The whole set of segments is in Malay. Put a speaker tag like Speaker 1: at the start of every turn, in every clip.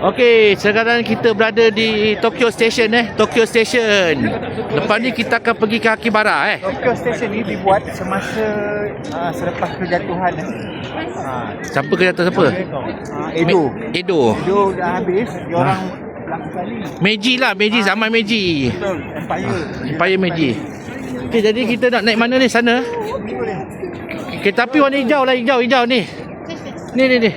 Speaker 1: Okey, sekarang kita berada di Tokyo Station Tokyo Station. Lepas ni kita akan pergi ke Akihabara
Speaker 2: Tokyo Station ni dibuat semasa selepas kejatuhan
Speaker 1: Siapa kejatuhan siapa?
Speaker 2: Edo.
Speaker 1: Edo
Speaker 2: Dah habis, dia orang berlaku kali.
Speaker 1: Meiji lah, Meiji zaman Meiji.
Speaker 2: Betul,
Speaker 1: Empire Meiji. Okey, jadi kita nak naik mana ni sana? Kereta api warna hijau lah, hijau ni. Ni.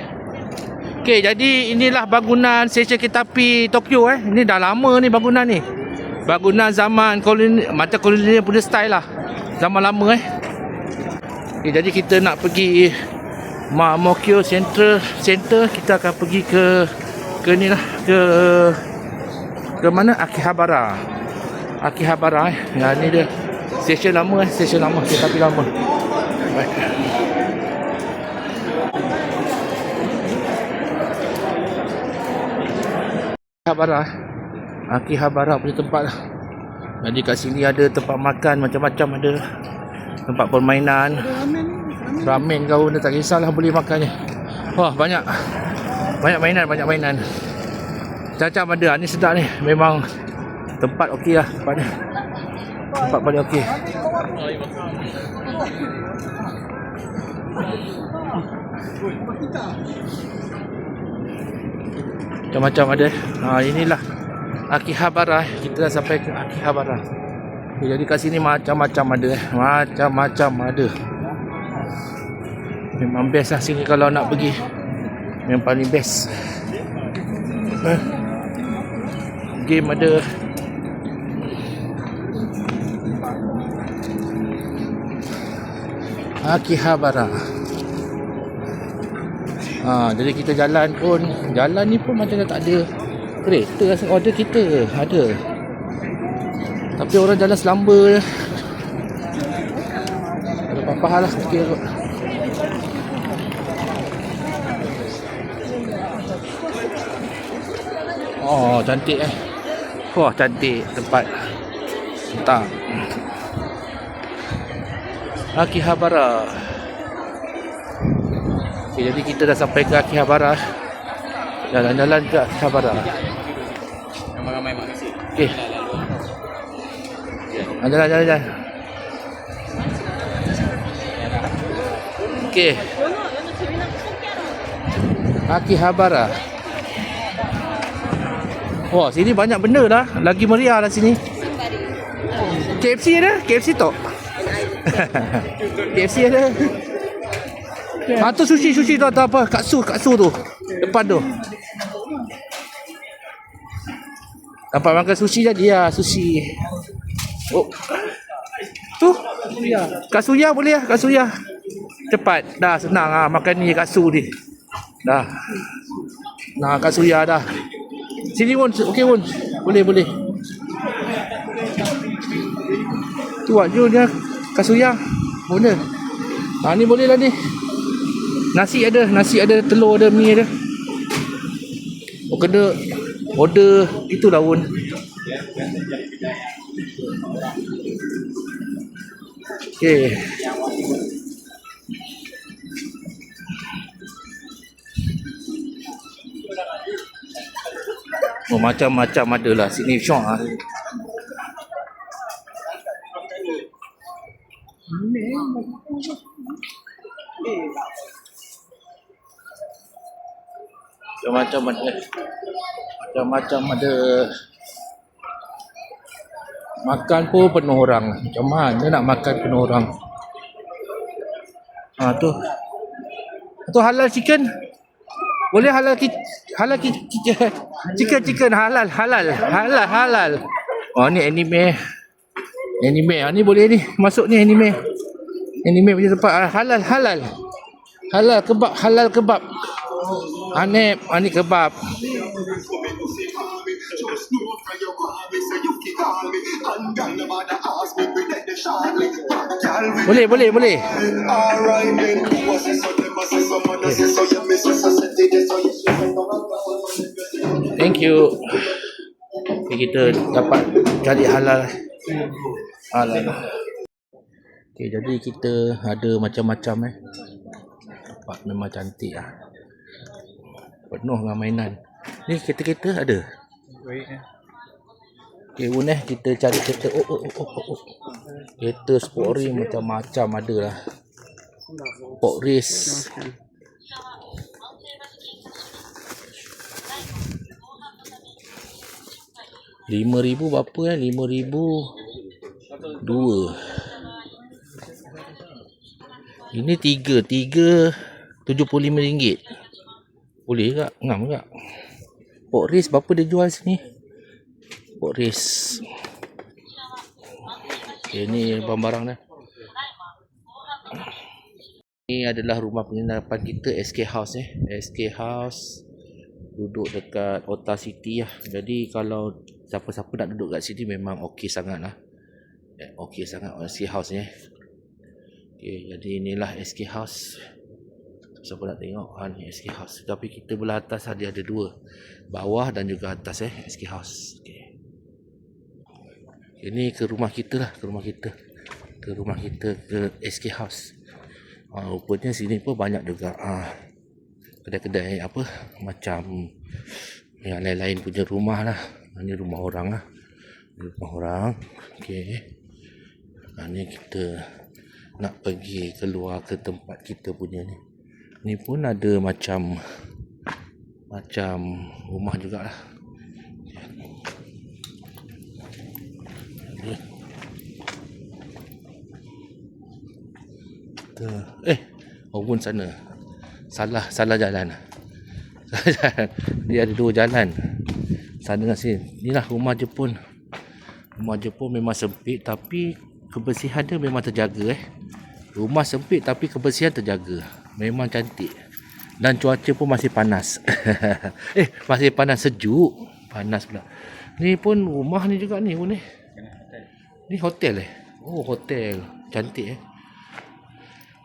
Speaker 1: Okey, jadi inilah bangunan stesen kereta api Tokyo Ini dah lama ni bangunan ni. Bangunan zaman koloni, macam kolonial punya style lah. Zaman lama Okey, jadi kita nak pergi Mamokyo Center. Kita akan pergi ke ni lah, ke mana? Akihabara. Ya, ni dia. Stesen lama stesen lama, kereta api lama. Baik. Akihabara punya tempat lah. Jadi kat sini ada tempat makan macam-macam, ada tempat permainan, ramen kau dah tak kisahlah, boleh makan je. Wah, banyak mainan. Macam-macam ada. Ni sedap ni. Memang tempat okey lah tempat paling okey. Macam-macam ada. Inilah Akihabara. Kita dah sampai ke Akihabara. Jadi kat sini macam-macam ada. Macam-macam ada. Memang best lah sini kalau nak pergi. Yang paling best. Game ada. Akihabara. Jadi kita jalan ni pun macam dah tak ada kereta. Ada kita ada, tapi orang jalan selamba je. Ada apa-apa hal lah. Okay. Oh, cantik Wah, cantik tempat. Entah. Akihabara. Okay, jadi kita dah sampai ke Akihabara. Jalan-jalan ke Akihabara.
Speaker 3: Ramai-ramai manusia.
Speaker 1: Okey. Jalan. Okey. Akihabara. Wah, sini banyak benda lah. Lagi meriah lah sini. KFC ada? KFC tak? KFC ada. Tu sushi tu atau apa? Katsu tu. Depan tu. Dapat makan sushi jadi ya, sushi. Oh. Tu. Katsuya boleh lah, katsuya. Cepat. Dah senang makan ni katsu ni. Dah. Nah, katsuya dah. Sini Won, okey Won. Boleh. Tu dia katsuya. Boleh. Ni boleh lah ni. Nasi ada, telur ada, mi ada. Kena order itulah Won. Okey. Macam-macam ada lah sini syok Macam-macam ada. Makan pun penuh orang. Macam mana nak makan penuh orang? Tu halal chicken. Boleh halal chicken halal. Oh, ni anime. Ni boleh ni. Masuk ni anime. Anime punya tempat halal kebab. Anep, ni kebab. Boleh. Thank you. Kita dapat cari halal. Okay, jadi kita ada macam-macam Tempat memang cantik Penuh dengan mainan. Ni kereta-kereta ada.
Speaker 2: Wait.
Speaker 1: Okay, Un kita cari kereta. Oh. Kereta sport rim macam-macam ada lah. Sport race. RM5,000 berapa RM5,000 dua. Ini tiga RM75. Boleh tak? Ngam tak? Sport race berapa dia jual sini? Sport race. Okay, ni barang-barang dah. Ini adalah rumah penginapan kita, SK House SK House duduk dekat Ota City lah. Jadi kalau siapa-siapa nak duduk kat sini memang okey sangat lah. Okey sangat SK House ni. Okay, jadi inilah SK House. Siapa nak tengok ni SK House. Tapi kita belah atas dia ada dua, bawah dan juga atas SK House. Okay. Ini ke rumah kita lah, ke rumah kita ke SK House. Rupanya sini pun banyak juga kedai-kedai apa macam yang lain-lain punya rumah lah. Ini rumah orang lah, rumah orang. Okey, ni kita nak pergi keluar ke tempat kita punya ni. Ni pun ada macam rumah jugalah. Pun sana. Salah jalan. Dia ada dua jalan. Sana dengan sini. Inilah rumah Jepun. Rumah Jepun memang sempit tapi kebersihan dia memang terjaga Rumah sempit tapi kebersihan terjaga. Memang cantik. Dan cuaca pun masih panas. Masih panas, sejuk. Panas pula. Ni pun rumah ni juga ni pun ni. Ni hotel Oh, hotel. Cantik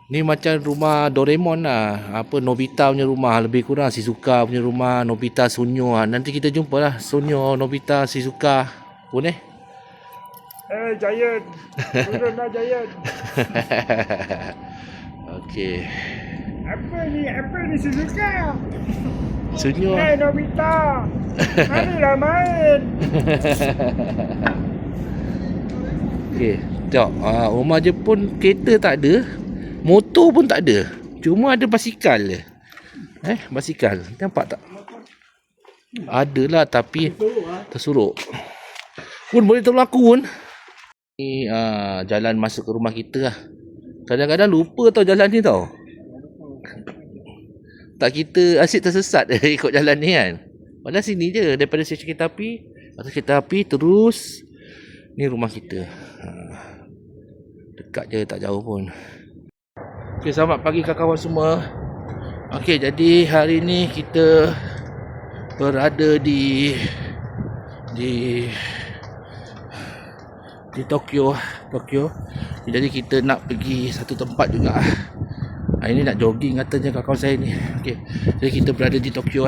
Speaker 1: Ni macam rumah Doraemon lah. Apa Nobita punya rumah lebih kurang, Shizuka punya rumah, Nobita Sunyo lah. Nanti kita jumpa lah Sunyo, Nobita, Shizuka pun
Speaker 2: Giant. Turun lah Giant.
Speaker 1: Okey.
Speaker 2: Apa ni Shizuka?
Speaker 1: Sunyo.
Speaker 2: Nobita. Marilah main.
Speaker 1: Okey, tengok. Rumah Jepun kereta tak ada. Motor pun tak ada. Cuma ada basikal je. Basikal. Nampak tak? Adalah tapi tersuruk. Pun boleh tolong aku pun. Ni jalan masuk ke rumah kita lah. Kadang-kadang lupa tau jalan ni tau. Tak kita asyik tersesat ikut jalan ni kan. Padahal sini je. Daripada stesen kereta api. Atas kereta api terus. Ni rumah kita. Dekat je, tak jauh pun. Okay, selamat pagi kawan-kawan semua. Okay, jadi hari ni kita berada di Tokyo. Jadi kita nak pergi satu tempat juga. Ini nak jogging katanya kawan saya ni. Okay, jadi kita berada di Tokyo.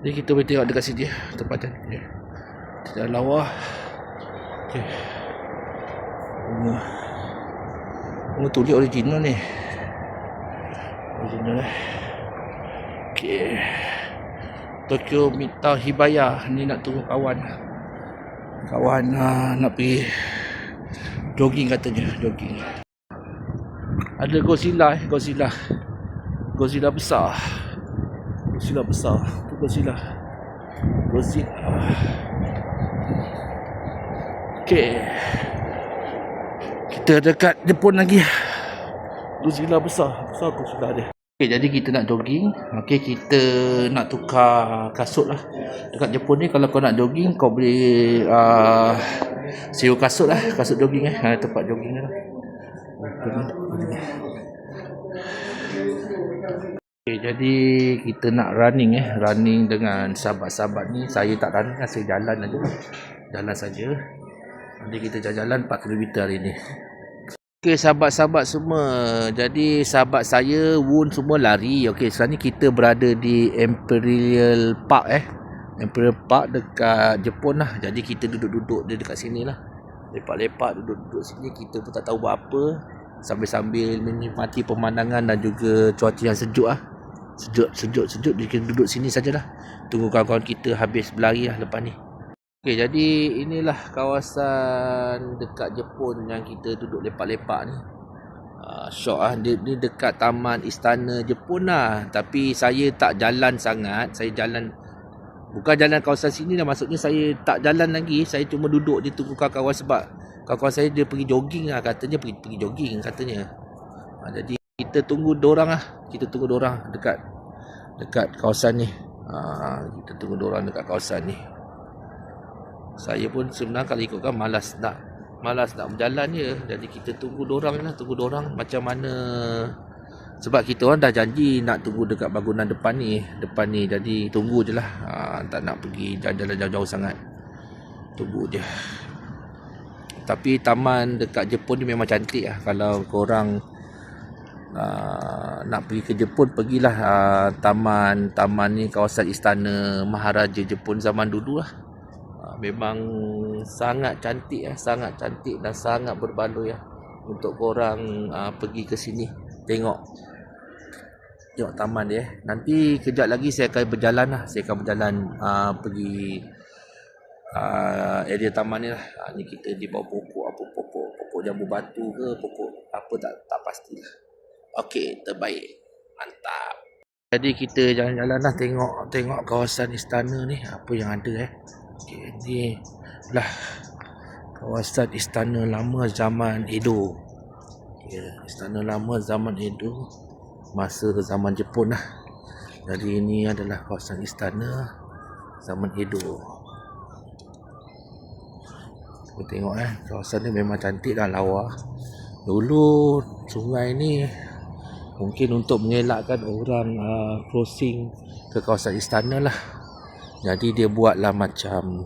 Speaker 1: Jadi kita boleh tengok dekat sini tempat ni. Kita lawa. Okay. Tulis original ni. Okay. Tokyo Mita Hibaya. Ni nak tunggu kawan nak pergi jogging katanya. Ada Godzilla besar. Tu Godzilla. Okay. Kita dekat Jepun lagi. Godzilla besar Godzilla dia. Okay, jadi kita nak jogging. Okay, kita nak tukar kasut lah. Dekat Jepun ni kalau kau nak jogging, kau boleh sewa kasut lah. Kasut jogging tempat jogging ni lah. Okay, jadi kita nak running running dengan sahabat-sahabat ni. Saya tak running lah, saya jalan aja. Jalan saja. Nanti kita jalan 4 km hari ni. Okay, sahabat-sahabat semua. Jadi sahabat saya Wun semua lari. Okay, sekarang ni kita berada di Imperial Park Imperial Park dekat Jepun lah. Jadi kita duduk-duduk dia dekat sini lah. Lepak-lepak duduk-duduk sini. Kita pun tak tahu buat apa. Sambil-sambil menikmati pemandangan dan juga cuaca yang sejuk lah. Sejuk kita duduk sini sajalah. Tunggu kawan-kawan kita habis berlari lah lepas ni. Okey, jadi inilah kawasan dekat Jepun yang kita duduk lepak-lepak ni. Syok lah. Ni dekat Taman Istana Jepun lah. Tapi saya tak jalan sangat. Saya jalan, bukan jalan kawasan sini lah. Maksudnya saya tak jalan lagi. Saya cuma duduk je tunggu kawan-kawan sebab kawan-kawan saya dia pergi jogging lah. Katanya pergi jogging katanya. Jadi kita tunggu dorang lah. Kita tunggu dorang dekat kawasan ni. Kita tunggu dorang dekat kawasan ni. Saya pun sebenarnya kalau ikutkan malas nak berjalan je. Jadi kita tunggu dorang lah. Tunggu dorang macam mana. Sebab kita orang dah janji nak tunggu dekat bangunan depan ni. Jadi tunggu je lah. Tak nak pergi jalan-jalan jauh-jauh sangat. Tunggu je. Tapi taman dekat Jepun ni memang cantik lah. Kalau korang nak pergi ke Jepun, pergilah taman ni, kawasan istana Maharaja Jepun zaman dulu lah. Memang sangat cantik dan sangat berbaloi lah untuk korang pergi ke sini tengok taman dia. Nanti kejap lagi saya akan berjalan lah. Pergi area taman ni lah. Ni kita di bawah pokok jambu batu ke pokok apa tak pastilah. Okey, terbaik. Mantap. Jadi kita jalan-jalan lah tengok kawasan istana ni apa yang ada. Okey, ni lah kawasan istana lama zaman Edo. Istana lama zaman Edo, masa zaman Jepun lah. Jadi ini adalah kawasan istana zaman Edo. Kita tengok kawasan ni memang cantik dah, lawa. Dulu sungai ni mungkin untuk mengelakkan orang crossing ke kawasan istana lah. Jadi dia buatlah macam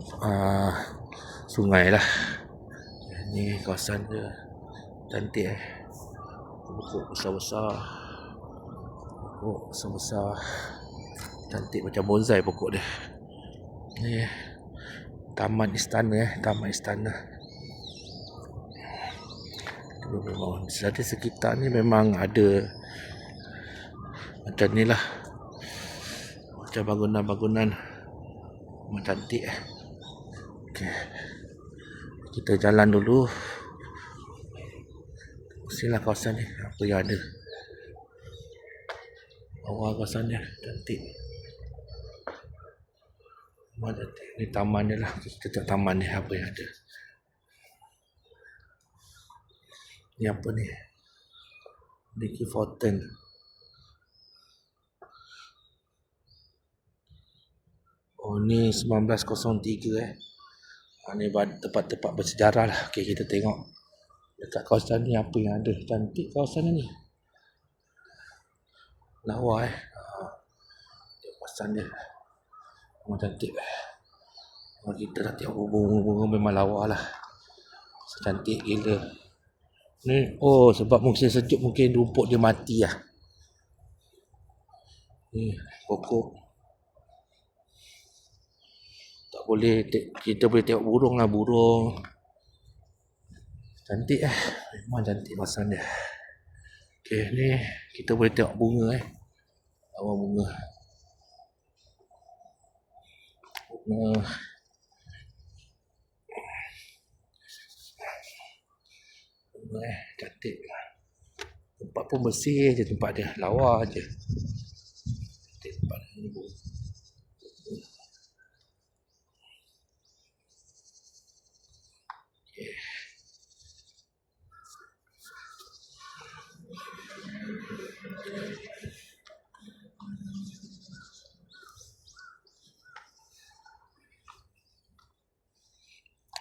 Speaker 1: sungai lah. Ni kawasan dia cantik pokok besar-besar. Cantik macam bonsai pokok dia. Ni taman istana taman istana. Memang di sekitar ni memang ada macam ni lah. Macam bangunan-bangunan memang cantik. Okay. Kita jalan dulu. Mestilah kawasan ni apa yang ada. Awal kawasan dia cantik. Memang cantik. Ni taman dia lah. Kita tengok taman ni apa yang ada. Ni apa ni? Nicky Fountain. Oh ni 1903 Ni tempat-tempat bersejarah lah. Okay, kita tengok dekat kawasan ni apa yang ada. Cantik kawasan ni. Lawa kawasan dia memang cantik. Kalau kita dah tengok bunga-bunga memang lawa lah. Cantik gila. Ni sebab musim sejuk mungkin rumput dia mati lah. Ni pokok. Tak boleh kita boleh tengok burung lah, burung. Cantik memang cantik kawasan dia. Okey, ni kita boleh tengok bunga awal bunga. Cantik. Tempat pun bersih je tempat dia, lawa je. Cantik tempat ni.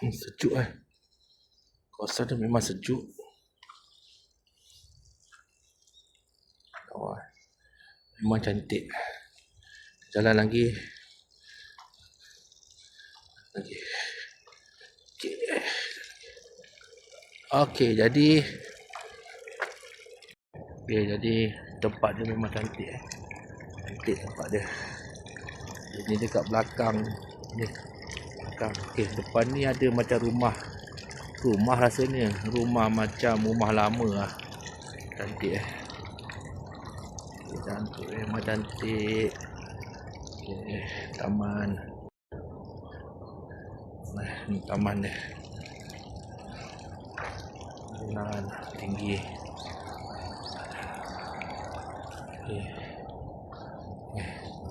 Speaker 1: Sejuk kawasan dia memang sejuk. Memang cantik. Jalan lagi. Okey, jadi tempat dia memang cantik. Cantik tempat dia. Ini dekat belakang ni. Okey, depan ni ada macam rumah rasanya. Rumah macam rumah lama lah. Cantik cantik. Memang cantik. Okay, taman. Nah, ni taman dia. Jalan tinggi. Okay.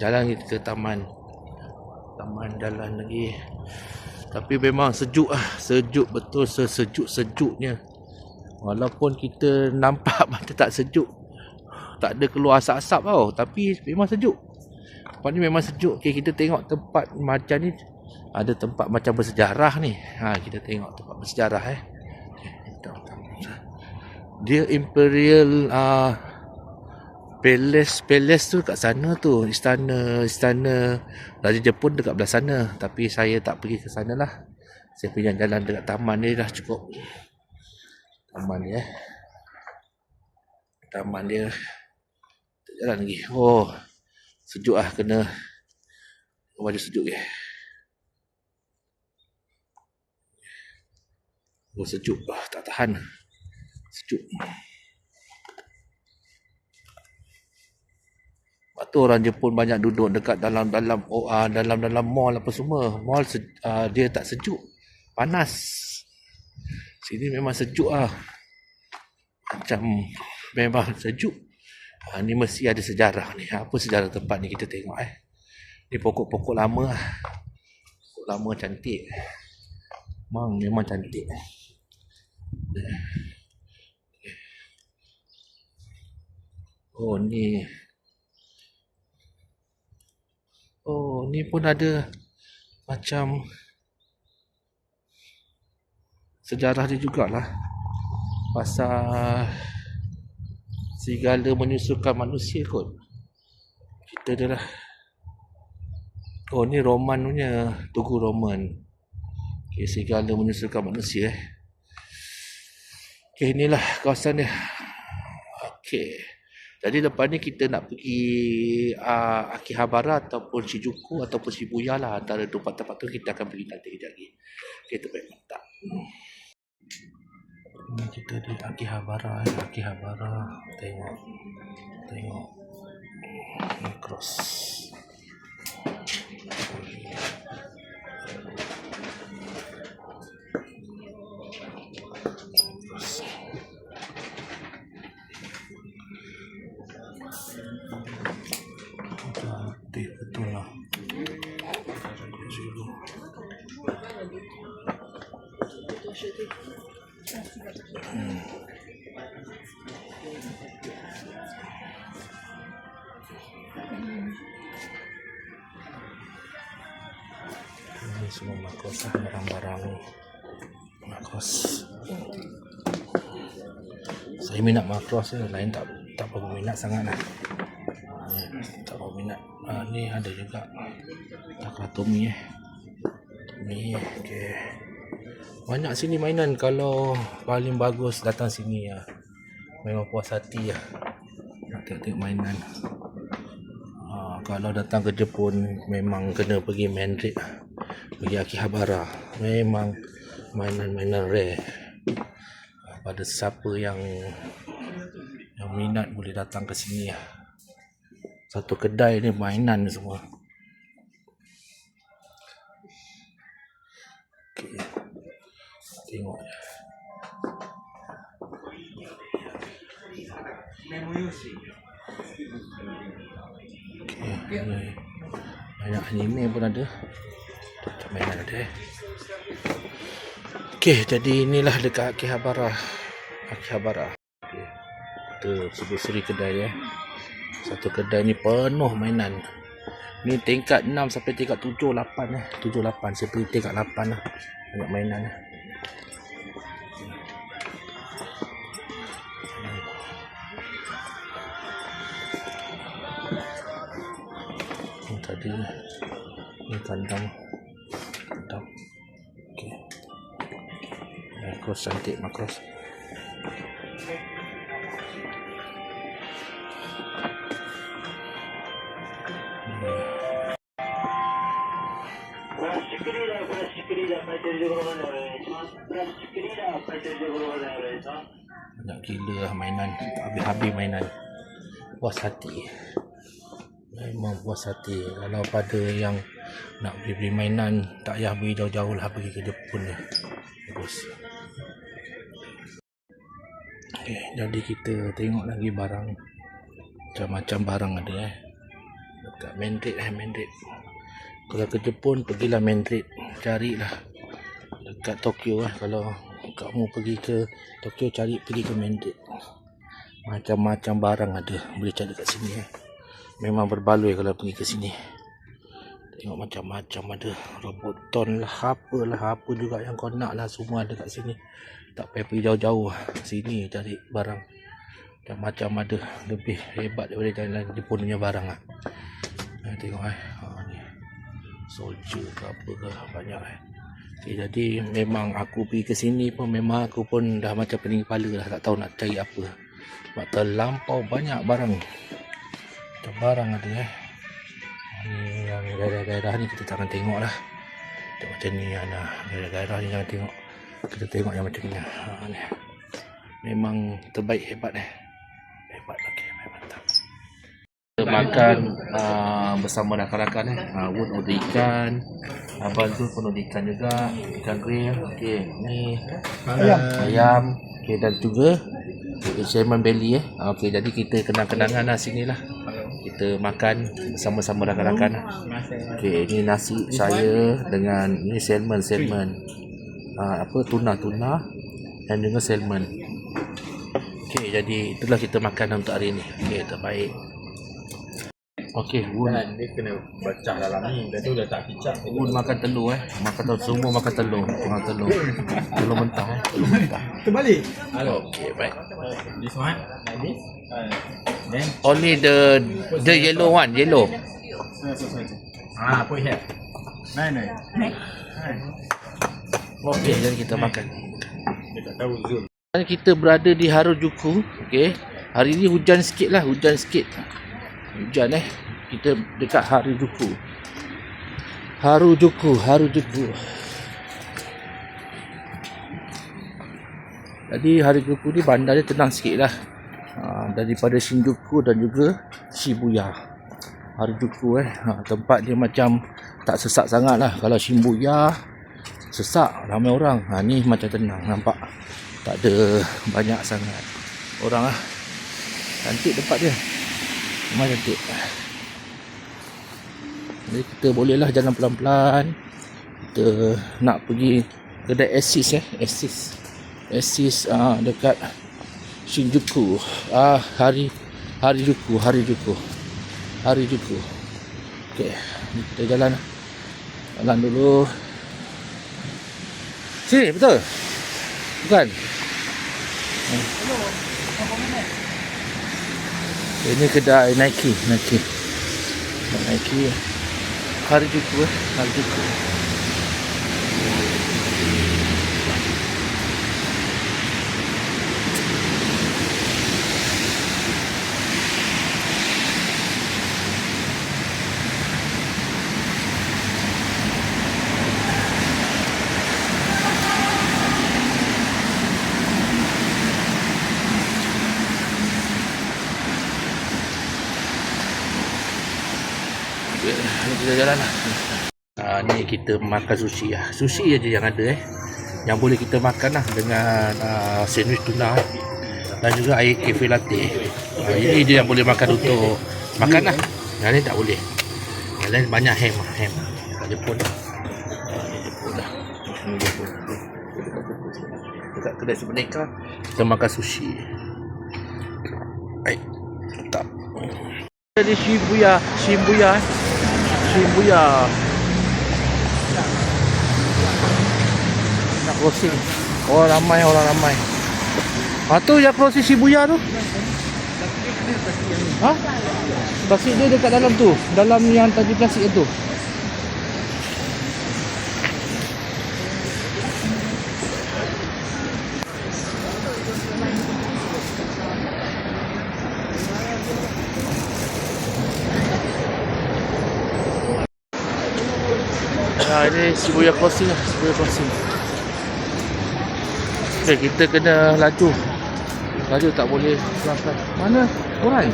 Speaker 1: Jalan kita ke taman. Taman jalan lagi. Tapi memang sejuk ah, sejuk betul, sesejuk-sejuknya. Walaupun kita nampak macam tak sejuk, tak ada keluar asap-asap tau, tapi memang sejuk. Tempat ni memang sejuk. Okay, kita tengok tempat macam ni. Ada tempat macam bersejarah ni. Kita tengok tempat bersejarah Dia Imperial Palace tu kat sana tu. Istana Raja Jepun dekat belah sana. Tapi saya tak pergi ke sana lah. Saya pergi jalan dekat taman ni dah cukup. Taman dia. Taman dia. Jalan lagi. Oh, sejuk ah, kena baju sejuk ke. Oh, sejuk. Tak tahan. Sejuk. Lepas tu orang Jepun banyak duduk dekat dalam mall apa semua. Mall dia tak sejuk. Panas. Sini memang sejuk ah. Macam memang sejuk. Ni mesti ada sejarah ni. Apa sejarah tempat ni kita tengok Ni pokok-pokok lama lah. Pokok lama cantik. Memang cantik. Oh ni. Oh ni pun ada macam sejarah dia jugalah. Pasal serigala menyusulkan manusia kot. Kita dia lah. Oh ni Roman punya. Tugu Roman. Okay, serigala menyusulkan manusia Okay, inilah kawasan dia. Okay. Jadi lepas ni kita nak pergi Akihabara ataupun Shinjuku ataupun Shibuya lah. Antara tempat-tempat tu kita akan pergi nanti kejap lagi. Okay, tempat mantap. Ini kita di Akihabara. Tengok cross. Cantik betul lah. Ini semua makros lah, barang-barang makros. Saya minat makros je, lain tak berminat sangat lah. Tak berminat. Ni ada juga Takatomi ni. Okay. Banyak sini mainan. Kalau paling bagus datang sini ya. Memang puas hati ya. Nak tengok mainan. Kalau datang ke Jepun memang kena pergi Mandarin, pergi Akihabara. Memang mainan-mainan rare. Pada siapa yang minat boleh datang ke sini ya. Satu kedai ni mainan semua. Okay. Tengok. Okay. Banyak anime pun ada. Mainan ada. Okay, jadi inilah dekat Akihabara. Okay. Kita sebut-seri kedai ya. Satu kedai ni penuh mainan. Ni tingkat 6 sampai tingkat 7, 8 7, 8. Saya pergi tingkat 8 lah. Banyak mainan lah. Ni tadi ni kandang. Okay. Makros cantik makros. Banyak gila lah mainan. Tak habis-habis mainan. Puas hati. Memang puas hati. Kalau pada yang nak beli mainan, tak payah beli jauh-jauh lah, pergi ke Jepun je. Bagus. Okay, jadi kita tengok lagi barang. Macam-macam barang ada dekat Mandarin Mandarin. Kalau ke Jepun, pergilah Mandarin. Carilah dekat Tokyo Kalau kamu pergi ke Tokyo, pergi ke Mandarin. Macam-macam barang ada, boleh cari kat sini Memang berbaloi kalau pergi ke sini. Tengok macam-macam ada. Roboton lah, apa juga yang kau nak lah, semua ada kat sini. Tak payah pergi jauh-jauh, sini cari barang. Macam-macam ada. Lebih hebat daripada jalan Jepun punya barang tengok ni soldier ke apa ke, banyak okay, jadi memang aku pergi ke sini pun memang aku pun dah macam pening kepala dah, tak tahu nak cari apa. Sebab terlampau banyak barang. Macam barang ada ni yang daerah-daerah ni kita jangan tengok lah. Macam ni daerah-daerah ni jangan tengok. Kita tengok yang macam ni ni. Memang terbaik, hebat hebat lagi, mantap. Kita makan bersama rakan-rakan Wun order ikan, Abang tu pun order ikan juga, ikan grill. Okey, ni ayam. Okey, dan juga salmon belly Okey, jadi kita kenang-kenangan lah sini lah. Kita makan bersama-sama rakan-rakan. Okey, ini nasi saya dengan ni salmon. Tuna dan juga salmon. Okey, jadi itulah kita makan untuk hari ni. Okey, terbaik. Okey, Wun
Speaker 3: Dia kena baca dalam ni. Dah tu dah tak kicap.
Speaker 1: Wun makan telur Makan telur, semua makan telur. Telur mentah telur mentah.
Speaker 2: Terbalik.
Speaker 1: Okey, baik.
Speaker 3: This one, like this. Then,
Speaker 1: Only the yellow one, yellow.
Speaker 3: put here.
Speaker 2: Nine.
Speaker 1: Okey, jadi kita makan.
Speaker 3: Dia tak tahu Zul.
Speaker 1: Kita berada di Harajuku. Okey. Hari ni hujan sikit. Hujan Kita dekat Harajuku. Jadi Harajuku ni bandar dia tenang sikit lah. Daripada Shinjuku dan juga Shibuya. Harajuku tempat dia macam tak sesak sangat lah. Kalau Shibuya sesak, ramai orang. Ni macam tenang, nampak tak ada banyak sangat orang Cantik tempat dia, memang cantik. Jadi kita bolehlah jalan pelan-pelan. Kita nak pergi kedai Asis dekat Shinjuku. Harajuku. Okey, kita jalan dulu. Sini betul? Bukan? Ini kedai Nike. Harajuku. Kita jalan lah. Ni kita makan sushi Sushi aja yang ada yang boleh kita makan lah, dengan sandwich tuna dan juga air cafe latte. Ini dia yang boleh makan untuk makan lah. Yang lain tak boleh. Yang lain banyak ham. Kat Jepun lah. Dekat kedai Merdeka kita makan sushi. Baik, mantap. Di Shibuya. Nak crossing. Orang ramai. Tu yang crossing Shibuya tu. Plastik dia dekat dalam tu. Dalam yang tadi plastik itu. Ini Shibuya Crossing. Okay, kita kena laju tak boleh pelan-pelan. Mana orang?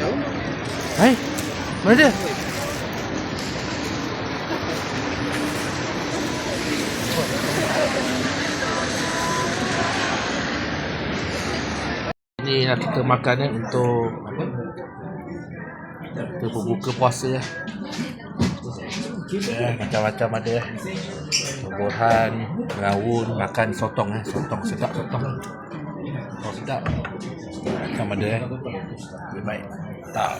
Speaker 1: Mana dia? ni lah kita makan untuk apa? Kita berbuka puasa lah. Macam-macam ada Borhan, rawon, makan sotong sotong sedap sotong. Sedap. Macam ada baik. Tak.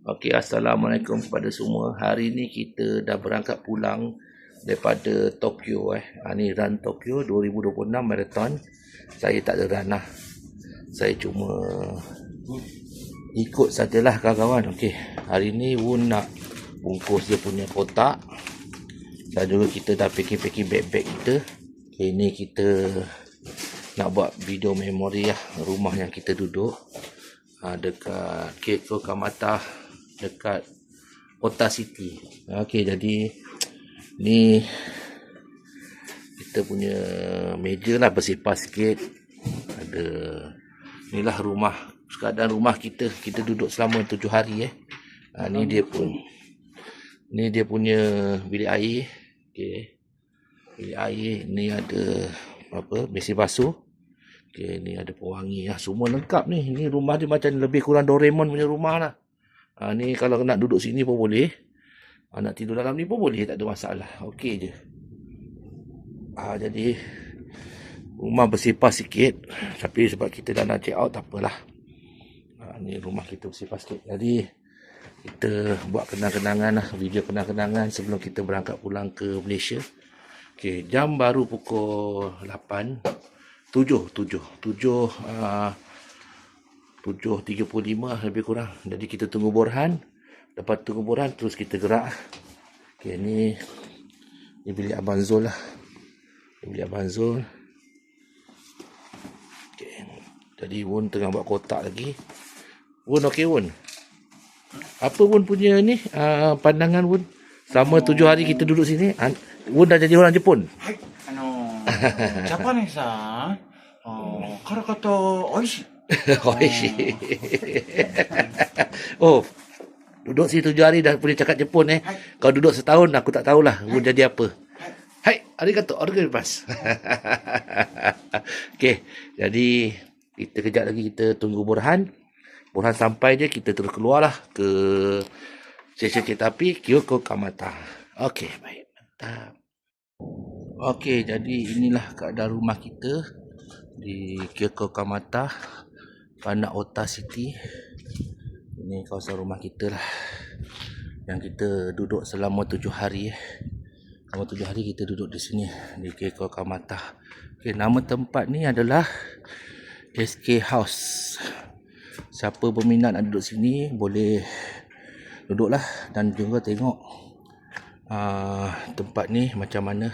Speaker 1: Okey, assalamualaikum kepada semua. Hari ni kita dah berangkat pulang daripada Tokyo Ni run Tokyo 2026 marathon. Saya tak ada run lah. Saya cuma ikut sajalah kawan-kawan. Okey, hari ni Wun nak bungkus dia punya kotak. Dan juga kita dah packing beg-beg kita. Okay, ni kita nak buat video memori lah rumah yang kita duduk dekat Keiko Kamata, dekat Ota City. Okey, jadi ni kita punya meja lah, bersepah sikit. Ada inilah rumah, sekadar rumah kita duduk selama 7 hari ni dia punya bilik air. Okey, bilik air ni ada apa, besin basuh. Okey, ni ada pewangi lah, semua lengkap ni. Ni rumah dia macam lebih kurang Doraemon punya rumah lah. Ni kalau nak duduk sini pun boleh, nak tidur dalam ni pun boleh, tak ada masalah. Okey je. Jadi rumah bersepah sikit, tapi sebab kita dah nak check out, tak apalah. Ni rumah kita bersepah sikit. Jadi kita buat kenang-kenangan lah, video kenang-kenangan sebelum kita berangkat pulang ke Malaysia. Okey, jam baru pukul 7.35 lebih kurang. Jadi kita tunggu Borhan. Lepas tunggu Borhan terus kita gerak. Okey, ni bilik Abang Zul lah. Bilik Abang Zul. Okey. Jadi Wun tengah buat kotak lagi. Wun, okey Wun. Apa Wun punya ni pandangan Wun selama 7 hari kita duduk sini? Wun dah jadi orang Jepun.
Speaker 2: Hai, Japanese kara kata oishi.
Speaker 1: Oishi. Oh, duduk sini 7 hari dah boleh cakap Jepun Kalau duduk setahun aku tak tahulah Wun jadi apa. Hai, arigato, orgaimasu. Okey, jadi kita kejap lagi kita tunggu Borhan. Borhan sampai je, kita terus keluarlah ke stesen kereta api Keiko Kamata. Okey, baik. Mantap. Okey, jadi inilah keadaan rumah kita di Keiko Kamata, Panak Ota City. Ini kawasan rumah kita lah, yang kita duduk selama 7 hari. Selama 7 hari kita duduk di sini, di Keiko Kamata. Okey, nama tempat ni adalah SK House. Siapa berminat nak duduk sini boleh duduklah dan juga tengok tempat ni macam mana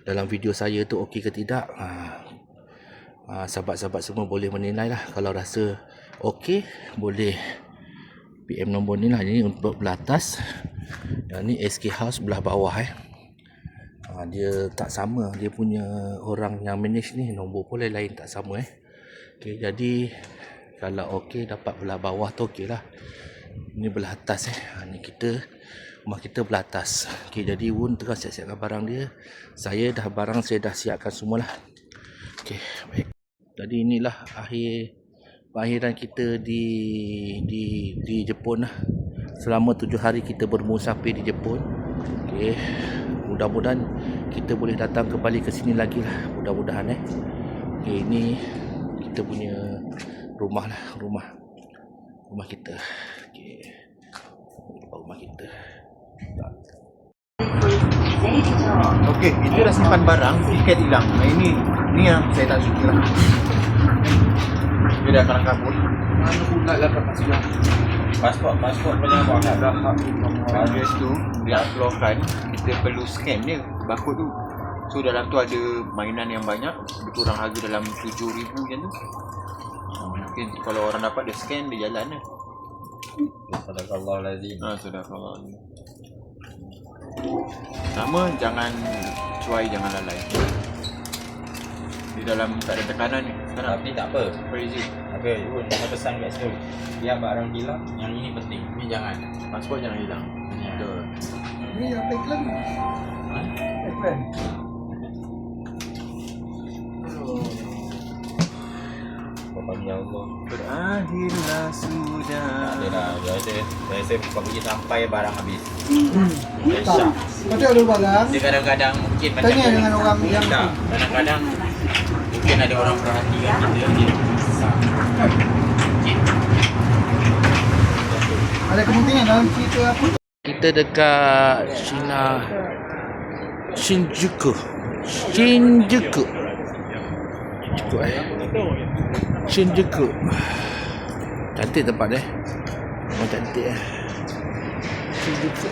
Speaker 1: dalam video saya tu, okey ke tidak. Sahabat-sahabat semua boleh menilai lah. Kalau rasa okey, boleh PM nombor ni lah. Ini untuk belah atas, yang ni SK House belah bawah dia tak sama, dia punya orang yang manage ni nombor pun lain, tak sama okey, jadi kalau okey dapat belah bawah tu okey lah. Ini belah atas ni kita, rumah kita belah atas. Okey, jadi Wun tengah siap-siapkan barang dia. Saya dah siapkan semualah. Okey, baik. Jadi inilah akhiran kita di Jepun lah. Selama 7 hari kita bermusafir di Jepun. Okey, mudah-mudahan kita boleh datang kembali ke sini lagi lah. Mudah-mudahan Okey, ini kita punya rumah lah, rumah kita. Okey, rumah kita.
Speaker 2: Okey, kita dah simpan barang, tiket hilang. Ini yang saya tak suka lah. Dia dah kalang kabut.
Speaker 1: Mana pula lah passport.
Speaker 3: Pasport punya buat kat dah.
Speaker 2: Habis tu dia uploadkan, kita perlu scan dia barcode tu. So dalam tu ada mainan yang banyak, lebih kurang harga dalam 7,000 macam tu. Mungkin kalau orang dapat dia scan, dia jalan lah.
Speaker 3: Sadaqallahul-azim.
Speaker 2: Sadaqallahul-azim. Sama, jangan cuai, jangan lalai. Di dalam tak ada tekanan ni sekarang.
Speaker 3: Tapi tak apa.
Speaker 2: Crazy.
Speaker 3: Okey, Yun, saya pesan kat situ. Biar barang hilang, yang ini penting. Ini jangan.
Speaker 2: Pasport jangan hilang.
Speaker 3: Ya.
Speaker 2: Betul.
Speaker 4: Ini yang backland. Backland.
Speaker 3: Bapak ni Ya Allah.
Speaker 2: Berakhirlah sudah.
Speaker 3: Tak ada dah. Saya buka pergi sampai barang habis.
Speaker 4: Tak. Kau tengok dulu barang.
Speaker 3: Dia kadang-kadang mungkin macam
Speaker 4: Tanya dengan orang yang
Speaker 3: tak. Kadang-kadang mungkin ada orang perhatikan kita dia besar. Mungkin.
Speaker 4: ada kemungkinan dalam cerita apa.
Speaker 1: Kita dekat Shinjuku. Shinjuku. Shinjuku. Cantik tempat eh. Oh, cantik eh. Shinjuku.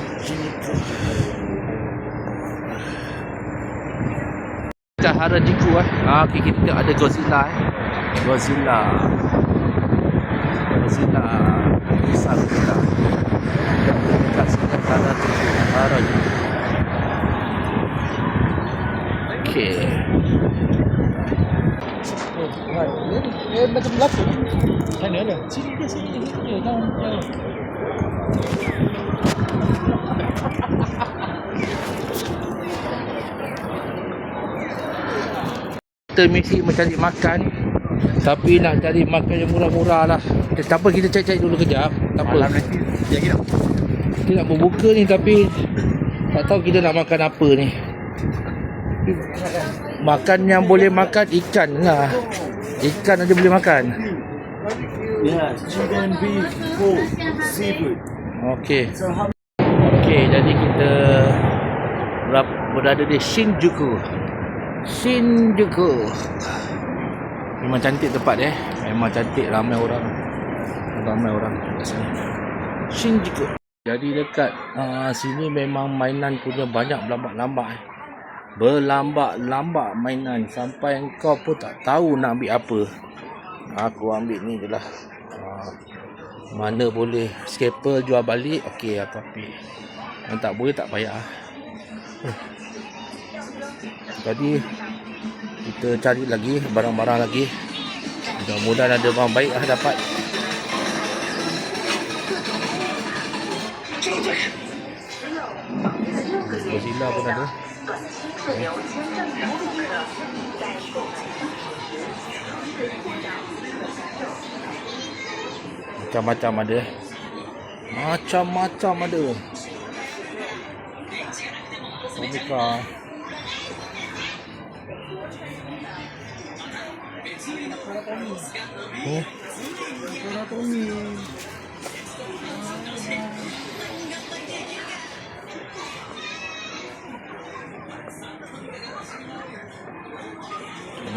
Speaker 1: Kita Harajuku eh. Okey, kita ada Godzilla eh. Godzilla. Besar kita. Dekat sini Harajuku. Okey.
Speaker 4: Dia macam berlakon.
Speaker 1: Sana ada. Sini dia. Jangan. Kita mesti mencari makan, tapi nak cari makan yang murah-murah lah. Tak apa, kita cari-cari dulu kejap. Tak apa.
Speaker 2: Malam nanti jadi tak?
Speaker 1: Kita nak berbuka ni, tapi tak tahu kita nak makan apa ni. Makan yang boleh makan ikan lah. Ikan aja boleh makan.
Speaker 2: Ya, chicken, beef, pork, seafood.
Speaker 1: Okey. Okey, jadi kita berada di Shinjuku. Memang cantik tempat eh. Memang cantik, ramai orang kat sini. Shinjuku. Jadi dekat sini memang mainan punya banyak berlambak-lambak eh. Berlambak-lambak mainan sampai engkau pun tak tahu nak ambil apa. Aku ambil ni je lah. Mana boleh scalpel jual balik, okey aku ambil. Yang tak boleh tak payah. Jadi kita cari lagi barang-barang lagi. Mudah-mudahan ada barang baik lah dapat. Godzilla pun ada. Macam-macam ada. Macam-macam ada. Komika.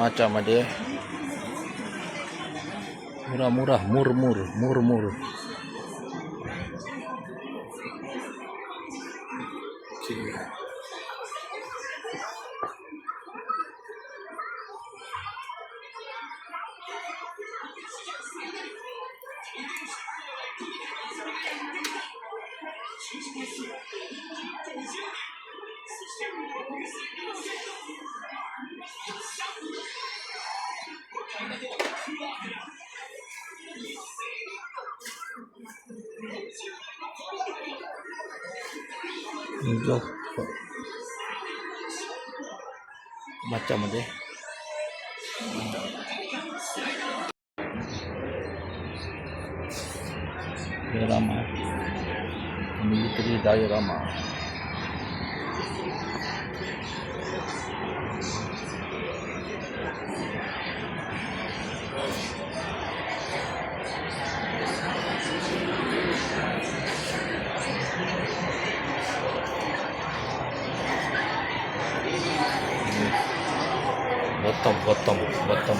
Speaker 1: Macam ada. Murah-murah, murmur. Okey. Hijau. Macam ada. Diorama. Military diorama. Bottom.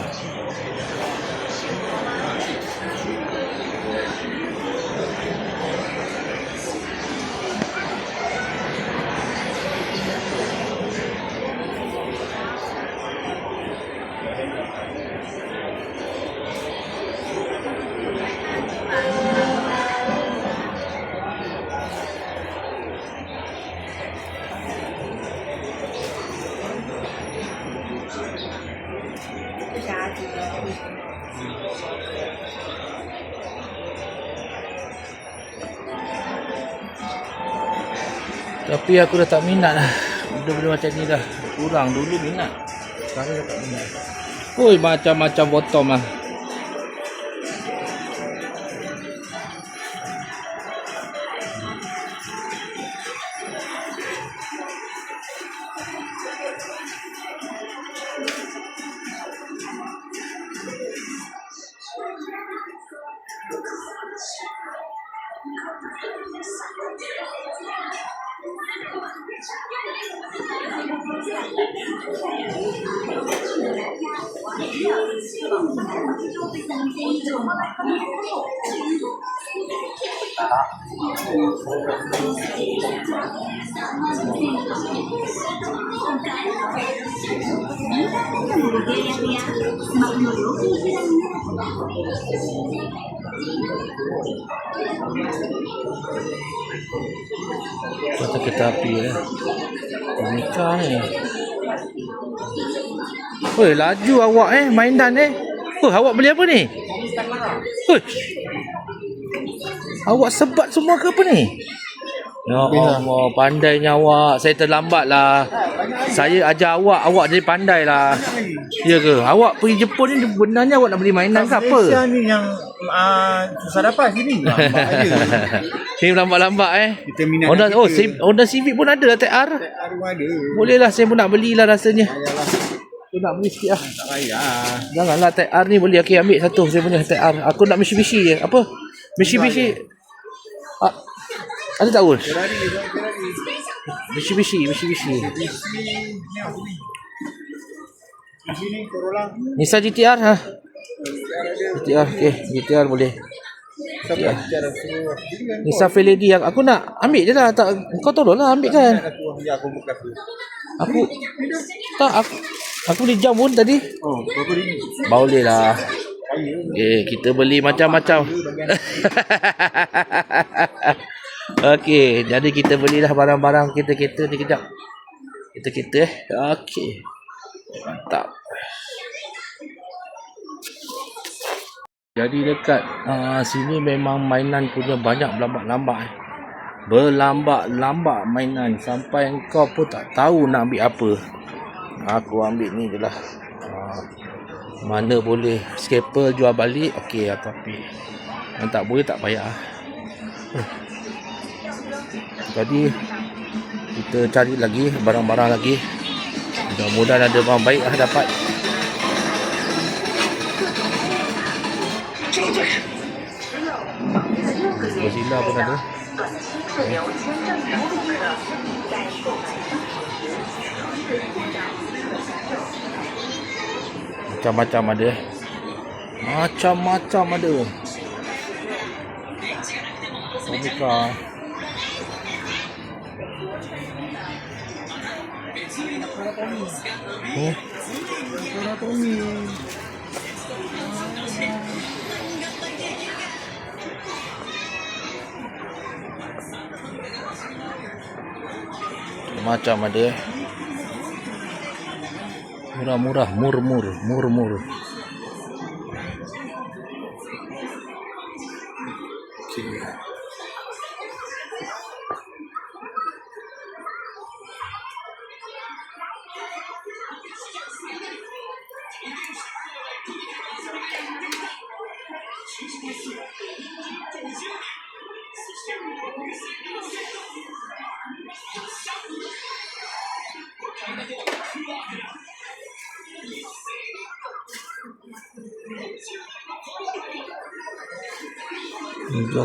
Speaker 1: Tapi aku dah tak minat lah. Benda-benda macam ni dah kurang. Dulu minat, sekarang dah tak minat. Oi, macam-macam bottom lah. Kata kereta api lah. Nikah ni. Oi, laju awak mainan awak beli apa ni? Oi. Awak sebat semua ke apa ni? Ya Allah, pandainya awak. Saya terlambat lah. Saya ajar awak jadi pandai lah. Ya ke? Awak pergi Jepun ni benarnya awak nak beli mainan ke apa?
Speaker 2: Malaysia ni yang susah dapat sini. Lambat aja.
Speaker 1: Ni lambat-lambat
Speaker 2: Kita minat
Speaker 1: Honda Civic pun ada lah TR.
Speaker 2: ada.
Speaker 1: Boleh lah, saya pun nak belilah rasanya. Saya nak beli sikit lah.
Speaker 2: Tak payah.
Speaker 1: Janganlah TR ni boleh. Okay, ambil satu saya punya TR. Aku nak Mitsubishi je. Apa? Mitsubishi. Ada tak Ul? Mitsubishi.
Speaker 2: Sini Corolla.
Speaker 1: Nissan GTR ha. GTR okey, GTR boleh.
Speaker 2: Siapa cara
Speaker 1: Nissan Fairlady aku nak ambil je lah. Tak, kau tolonglah ambil kan.
Speaker 2: aku buka tu.
Speaker 1: Aku beli jam pun tadi.
Speaker 2: Oh, berapa ringgit?
Speaker 1: Boleh lah. Okay, kita beli macam-macam. Okey, jadi kita belilah barang-barang kita ni kejap. Kita okey. Mantap. Jadi dekat sini memang mainan punya banyak berlambak-lambak. Berlambak-lambak mainan sampai engkau pun tak tahu nak ambil apa. Aku ambil ni je lah. Mana boleh scalpel jual balik, okey, tapi yang tak boleh tak payah. Jadi kita cari lagi barang-barang lagi. Mudah-mudahan ada barang baik lah dapat. Godzilla pun ada. Macam-macam ada. Macam-macam ada. Komika. Macam ada. Murah-murah, mur-mur. Okey. Hijau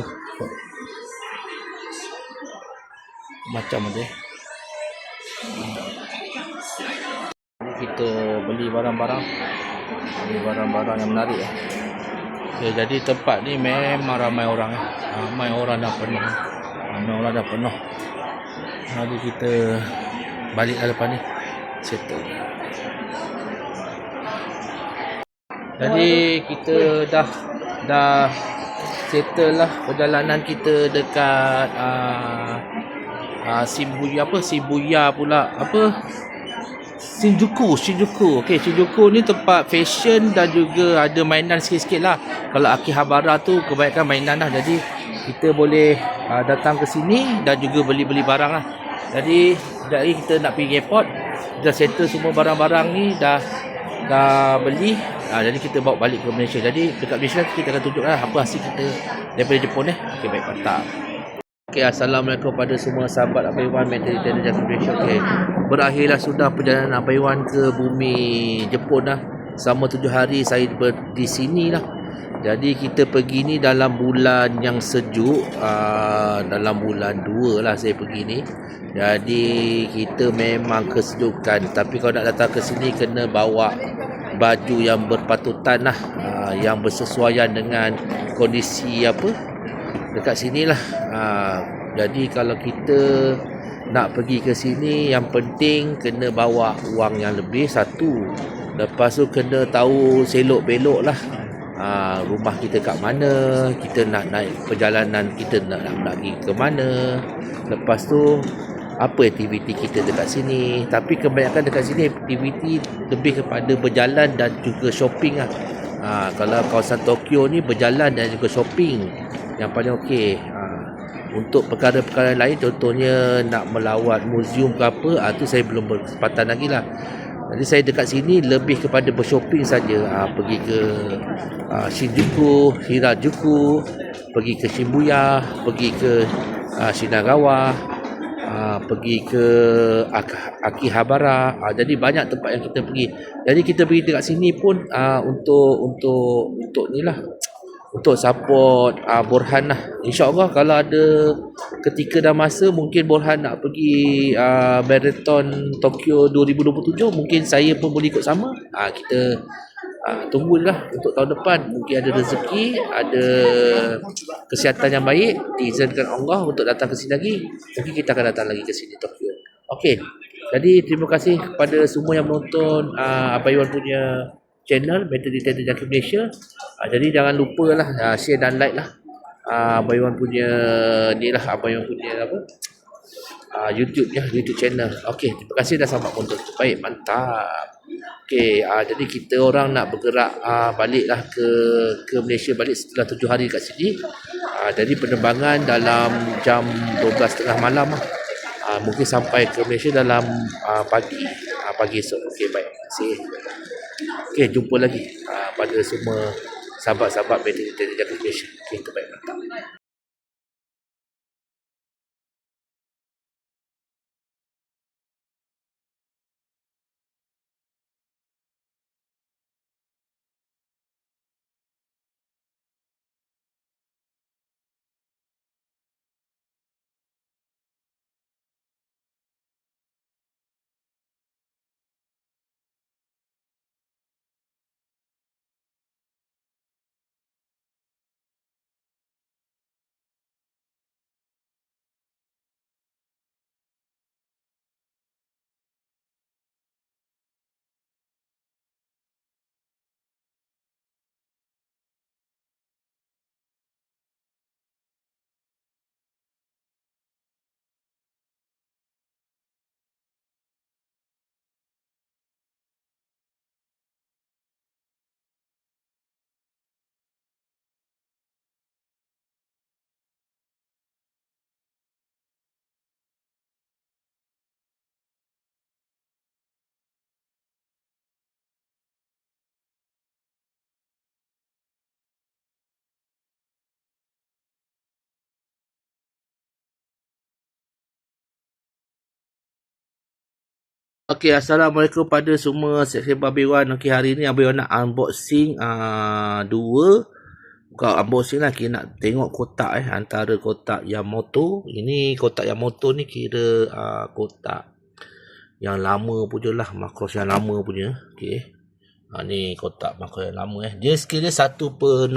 Speaker 1: macam ada. Kita beli barang-barang yang menarik. Okay, jadi tempat ni memang ramai orang. Ramai orang dah penuh. Jadi kita balik ke depan ni, settle. Jadi kita dah settle lah perjalanan kita dekat Shibuya pula. Shinjuku. Okey, Shinjuku ni tempat fashion dan juga ada mainan sikit-sikit lah. Kalau Akihabara tu kebanyakan mainan lah. Jadi kita boleh datang ke sini dan juga beli-beli barang lah. Jadi dari kita nak pergi airport, dah settle semua barang-barang ni, dah beli. Jadi kita bawa balik ke Malaysia. Jadi dekat Malaysia kita akan tunjuk lah apa hasil kita daripada Jepun. Okey, baik, mantap. Okey, assalamualaikum pada semua sahabat Abang Iwan Mentality and Malaysia. Okey, berakhirlah sudah perjalanan Abang Iwan ke bumi Jepun lah. Selama 7 hari saya di sini lah. Jadi kita pergi ni dalam bulan yang sejuk, dalam bulan 2 lah saya pergi ni. Jadi kita memang kesejukan, tapi kalau nak datang ke sini kena bawa baju yang berpatutan lah, yang bersesuaian dengan kondisi apa dekat sini lah. Jadi kalau kita nak pergi ke sini, yang penting kena bawa wang yang lebih satu. Lepas tu kena tahu selok belok lah, rumah kita kat mana, kita nak naik perjalanan, kita nak pergi ke mana. Lepas tu apa aktiviti kita dekat sini. Tapi kebanyakan dekat sini aktiviti lebih kepada berjalan dan juga shopping lah. Kalau kawasan Tokyo ni berjalan dan juga shopping yang paling okey. Untuk perkara-perkara lain, contohnya nak melawat muzium ke apa, tu saya belum berkesempatan lagi lah. Jadi saya dekat sini lebih kepada bershopping saja. Pergi ke Shinjuku, Harajuku, pergi ke Shibuya, pergi ke Shinagawa, pergi ke Akihabara. Jadi banyak tempat yang kita pergi. Jadi kita pergi dekat sini pun untuk ni lah, untuk support Borhan lah. InsyaAllah kalau ada ketika dan masa, mungkin Borhan nak pergi Marathon Tokyo 2027, mungkin saya pun boleh ikut sama. Kita tunggulah untuk tahun depan. Mungkin ada rezeki, ada kesihatan yang baik, diizinkan Allah untuk datang ke sini lagi, mungkin kita akan datang lagi ke sini Tokyo. Okey, jadi terima kasih kepada semua yang menonton Abang Iwan punya channel Metal Detector Junkie Malaysia. Jadi jangan lupa lah share dan like lah Abang Iwan punya ni lah, Abang Iwan punya apa, YouTube channel. Okey, terima kasih dah selamat menonton. Baik, mantap. Okey, jadi kita orang nak bergerak balik lah ke Malaysia balik setelah 7 hari kat sini. Jadi penerbangan dalam jam 12.30 malam lah. Mungkin sampai ke Malaysia dalam pagi esok. Okey, baik. Terima kasih. Okey, jumpa lagi pada semua sahabat-sahabat Metal Detector Junkie Malaysia. Okey, terbaik, mantap. Okey, Assalamualaikum pada semua subscriber Abang Iwan. Okey, hari ni Abang Iwan nak unboxing bukan unboxing lah, kita nak tengok kotak antara kotak Yamato. Ini kotak Yamato ni kira kotak yang lama punya lah, Macross yang lama punya. Okey. Ni kotak Macross yang lama Dia sekiranya 1/60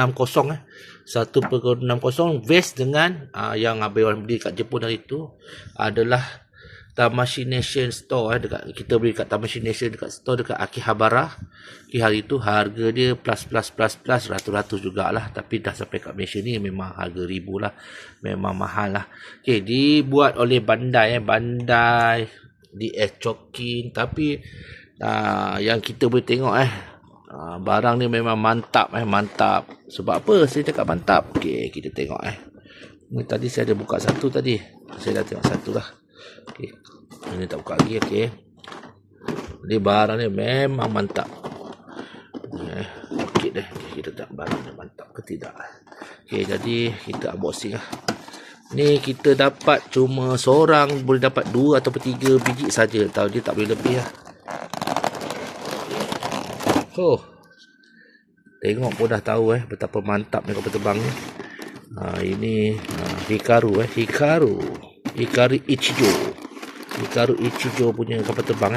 Speaker 1: 1/60 vest dengan yang Abang Iwan beli kat Jepun hari tu adalah Tamashii Nation Store dekat, kita beli kat Tamashii Nation dekat store dekat Akihabara. Hari tu harga dia plus ratus-ratus jugalah, tapi dah sampai kat Malaysia ni memang harga ribu lah, memang mahal lah. Okey, dibuat oleh Bandai Bandai DS Chokin, tapi yang kita boleh tengok barang ni memang mantap mantap. Sebab apa saya cakap mantap? Okey, kita tengok ni tadi saya ada buka satu tadi, saya dah tengok satu lah. Okey, ini tak buka lagi. Okey, ni barang ni memang mantap. Okey deh, kita tengok barang ni mantap ke tidak. Okey, jadi kita unboxing lah. Ni kita dapat cuma seorang boleh dapat 2 atau 3 biji saja, tahu dia tak boleh lebih lah. Tengok pun dah tahu betapa mantapnya kapal terbang ni. Ini Hikaru Hikaru Ichijo. Hikaru Ichijo punya kapal terbang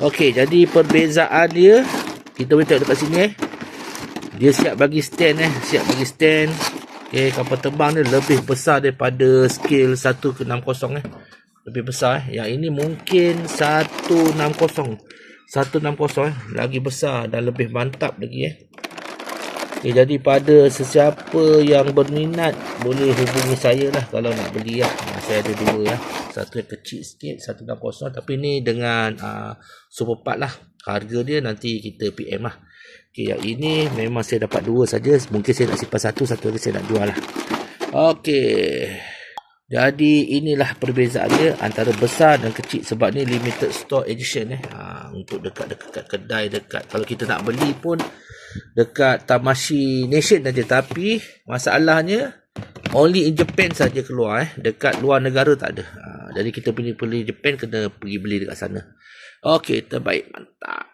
Speaker 1: Okey, jadi perbezaan dia kita boleh tengok dekat sini Dia siap bagi stand siap bagi stand. Okey, kapal terbang ni lebih besar daripada scale 1:60 Lebih besar Yang ini mungkin 160 lagi besar dan lebih mantap lagi Okay, jadi pada sesiapa yang berminat boleh hubungi saya lah kalau nak beli saya ada dua satu yang kecil sikit 160 tapi ni dengan super part lah. Harga dia nanti kita PM lah. Okay, yang ini memang saya dapat dua saja. Mungkin saya nak simpan satu lagi saya nak jual lah. Okay, jadi inilah perbezaan dia antara besar dan kecil sebab ni limited store edition untuk dekat kedai dekat kalau kita nak beli pun dekat Tamashii Nation saja, tapi masalahnya only in Japan saja keluar dekat luar negara tak ada. Jadi kita beli Japan kena pergi beli dekat sana. Okey, terbaik, mantap.